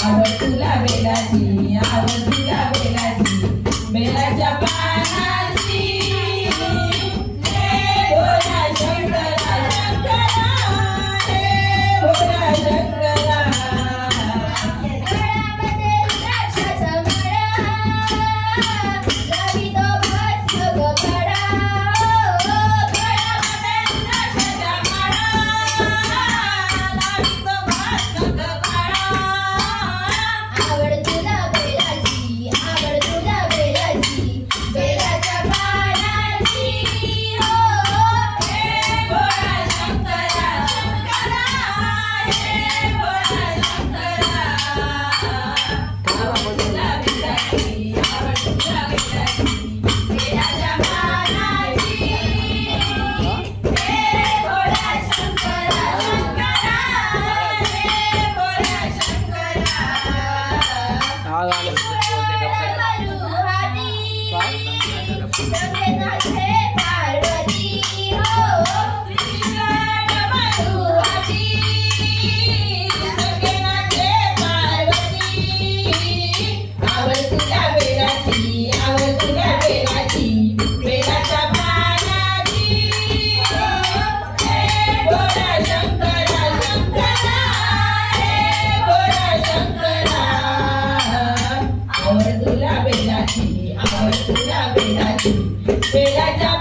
आवड तुला बेलाची, आवड तुला बेलाची, बेलाच्या पानाची. हे भोला शंकरा शंकरा, हे भोला शंकरा. गळ्यामध्ये रुद्राक्षाचा माळा, लावितो भस्म गळा. गळ्यामध्ये रुद्राक्षाचा माळा, लावितो भस्म गळा. आवड तुला बेलाची, आवड तुला बेलाची, बेलाच्या पानाची. हे भोला शंकरा शंकरा, हे भोला शंकरा. आवड तुला बेलाची, आवड तुला बेलाची, बेलाच्या पानाची. हे भोला शंकरा शंकरा, हे भोला शंकरा. जगन्नाथे पार्वती हो, कृष्ण मधुहाटी, जगन्नाथे पार्वती. आवड तुला बेलाची, आवड तुला बेलाची, बेलाच्या पानाची. हे भोला शंकरा शंकरा, हे भोला शंकरा. आवड तुला बेलाची, आवड तुला बेलाची, बेलाच्या